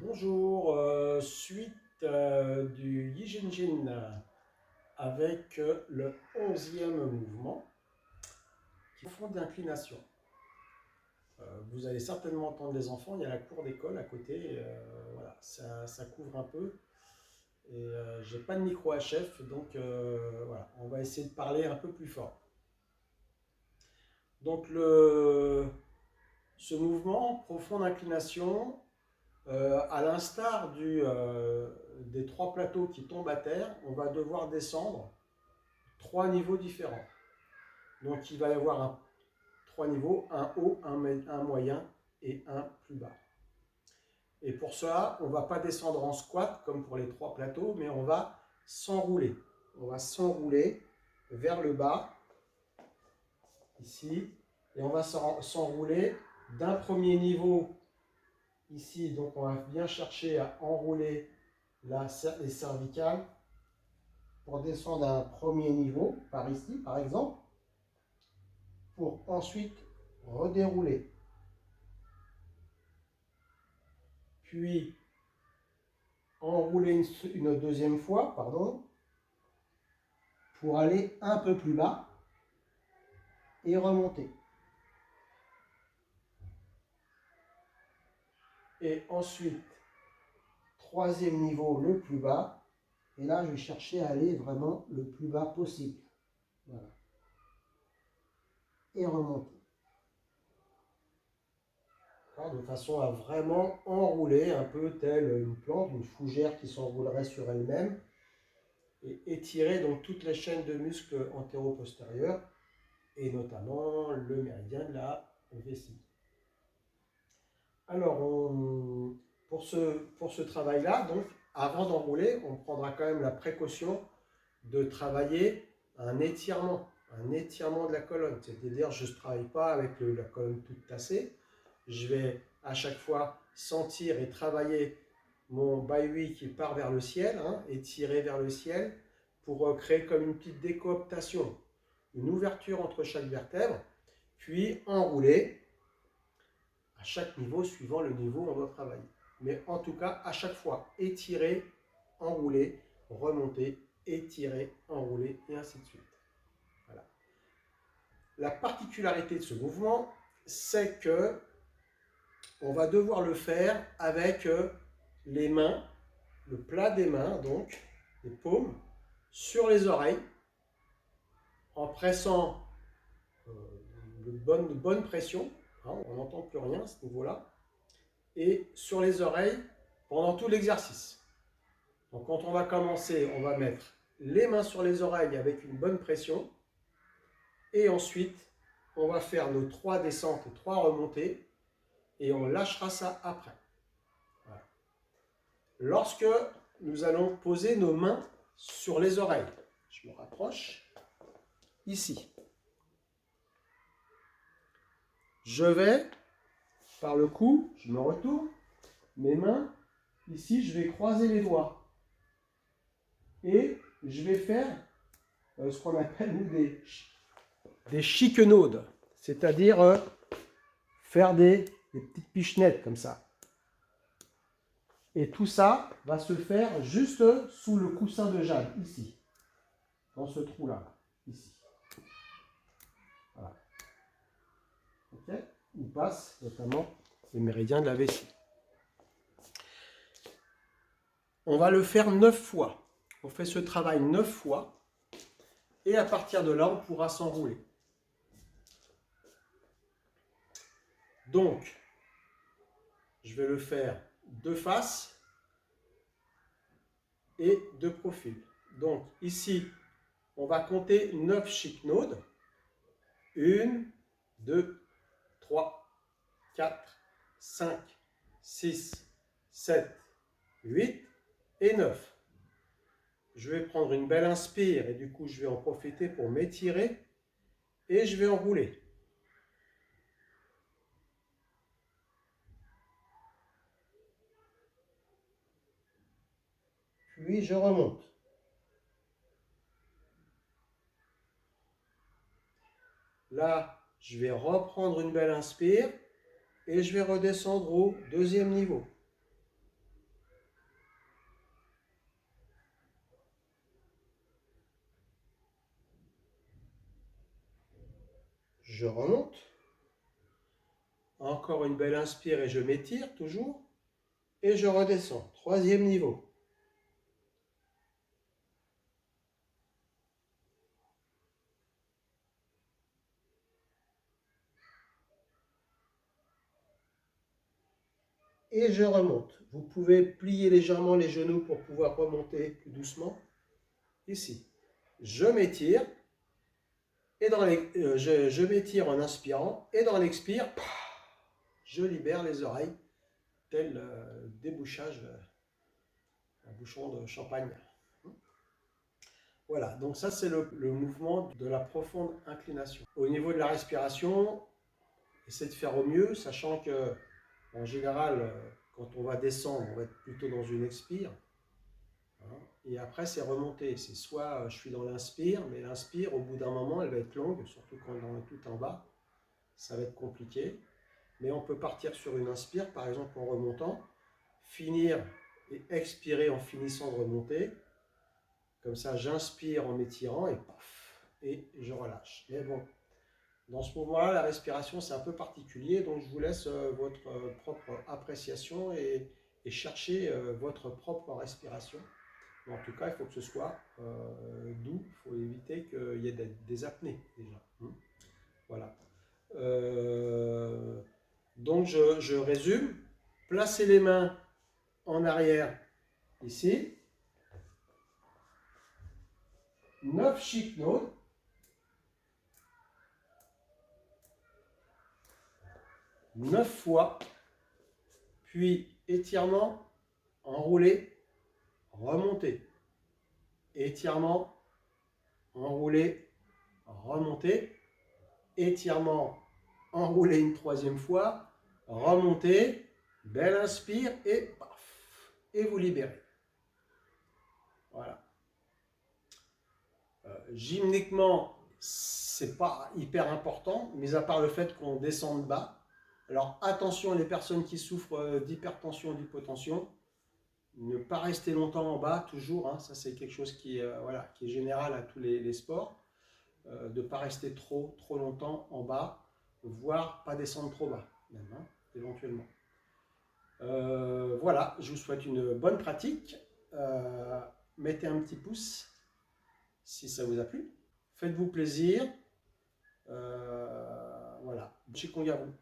Bonjour, suite du Yijinjin avec le 11e mouvement qui est fond d'inclination. Vous allez certainement entendre les enfants, il y a la cour d'école à côté, voilà, ça couvre un peu. Et j'ai pas de micro HF, donc voilà, on va essayer de parler un peu plus fort. Donc ce mouvement, profonde inclination, à l'instar des trois plateaux qui tombent à terre, on va devoir descendre trois niveaux différents. Donc il va y avoir trois niveaux, un haut, un moyen et un plus bas. Et pour cela, on ne va pas descendre en squat comme pour les trois plateaux, mais on va s'enrouler. On va s'enrouler vers le bas, ici, et on va s'enrouler d'un premier niveau ici. Donc on va bien chercher à enrouler les cervicales pour descendre à un premier niveau, par ici par exemple, pour ensuite redérouler. Puis enrouler une deuxième fois, pardon, pour aller un peu plus bas et remonter. Et ensuite, troisième niveau le plus bas, et là je vais chercher à aller vraiment le plus bas possible. Voilà. Et remonter. De façon à vraiment enrouler, un peu telle une plante, une fougère qui s'enroulerait sur elle-même, et étirer donc toutes les chaînes de muscles antéro-postérieurs, et notamment le méridien de la vessie. Alors, pour ce travail-là, donc, avant d'enrouler, on prendra quand même la précaution de travailler un étirement de la colonne. C'est-à-dire, je ne travaille pas avec la colonne toute tassée. Je vais à chaque fois sentir et travailler mon baïui qui part vers le ciel, étirer vers le ciel, pour créer comme une petite décooptation, une ouverture entre chaque vertèbre, puis enrouler à chaque niveau suivant le niveau où on doit travailler. Mais en tout cas, à chaque fois, étirer, enrouler, remonter, étirer, enrouler, et ainsi de suite. Voilà. La particularité de ce mouvement, c'est que on va devoir le faire avec les mains, le plat des mains, donc, les paumes, sur les oreilles, en pressant de bonne pression, on n'entend plus rien à ce niveau-là, et sur les oreilles pendant tout l'exercice. Donc quand on va commencer, on va mettre les mains sur les oreilles avec une bonne pression, et ensuite on va faire nos 3 descentes et 3 remontées, et on lâchera ça après. Voilà. Lorsque nous allons poser nos mains sur les oreilles, je me rapproche, ici. Je vais, par le cou, je me retourne, mes mains, ici, je vais croiser les doigts. Et je vais faire ce qu'on appelle nous des chiquenaudes, c'est-à-dire faire des petites pichenettes comme ça. Et tout ça va se faire juste sous le coussin de jade, ici, dans ce trou-là, ici. Voilà. Ok ? Où passe notamment le méridien de la vessie. On va le faire 9 fois. On fait ce travail 9 fois. Et à partir de là, on pourra s'enrouler. Donc, je vais le faire de face et de profil. Donc, ici, on va compter 9 chiquenaudes. 1, 2, 3, 4, 5, 6, 7, 8 et 9. Je vais prendre une belle inspire et du coup, je vais en profiter pour m'étirer et je vais enrouler. Puis, je remonte. Là, je vais reprendre une belle inspire et je vais redescendre au deuxième niveau. je remonte. Encore une belle inspire et je m'étire toujours. Et je redescends. Troisième niveau. Et je remonte. Vous pouvez plier légèrement les genoux pour pouvoir remonter plus doucement. Ici. Je m'étire. Et je m'étire en inspirant. Et dans l'expire, je libère les oreilles. Tel débouchage, un bouchon de champagne. Voilà, donc ça c'est le mouvement de la profonde inclination. Au niveau de la respiration, essayez de faire au mieux, sachant que en général, quand on va descendre, on va être plutôt dans une expire. Hein, et après, c'est remonter. C'est soit je suis dans l'inspire, mais l'inspire, au bout d'un moment, elle va être longue, surtout quand on est tout en bas. Ça va être compliqué. Mais on peut partir sur une inspire, par exemple en remontant, finir et expirer en finissant de remonter. Comme ça, j'inspire en m'étirant et paf, et je relâche. Mais bon, dans ce mouvement-là, la respiration, c'est un peu particulier, donc je vous laisse votre propre appréciation et chercher votre propre respiration. Mais en tout cas, il faut que ce soit doux, il faut éviter qu'il y ait des apnées déjà. Voilà. Donc je résume. Placez les mains en arrière ici. 9 Shiknodes. 9 fois, puis étirement, enroulé, remonté. Étirement, enroulé, remonté. Étirement, enroulé une troisième fois, remonté, belle inspire et paf, et vous libérez. Voilà. Gymniquement, c'est pas hyper important, mis à part le fait qu'on descende bas. Alors attention les personnes qui souffrent d'hypertension ou d'hypotension, ne pas rester longtemps en bas, toujours, hein, ça c'est quelque chose qui est général à tous les sports, de ne pas rester trop longtemps en bas, voire pas descendre trop bas, même, hein, éventuellement. Voilà, je vous souhaite une bonne pratique. Mettez un petit pouce si ça vous a plu. Faites-vous plaisir. Voilà, Qigong à vous.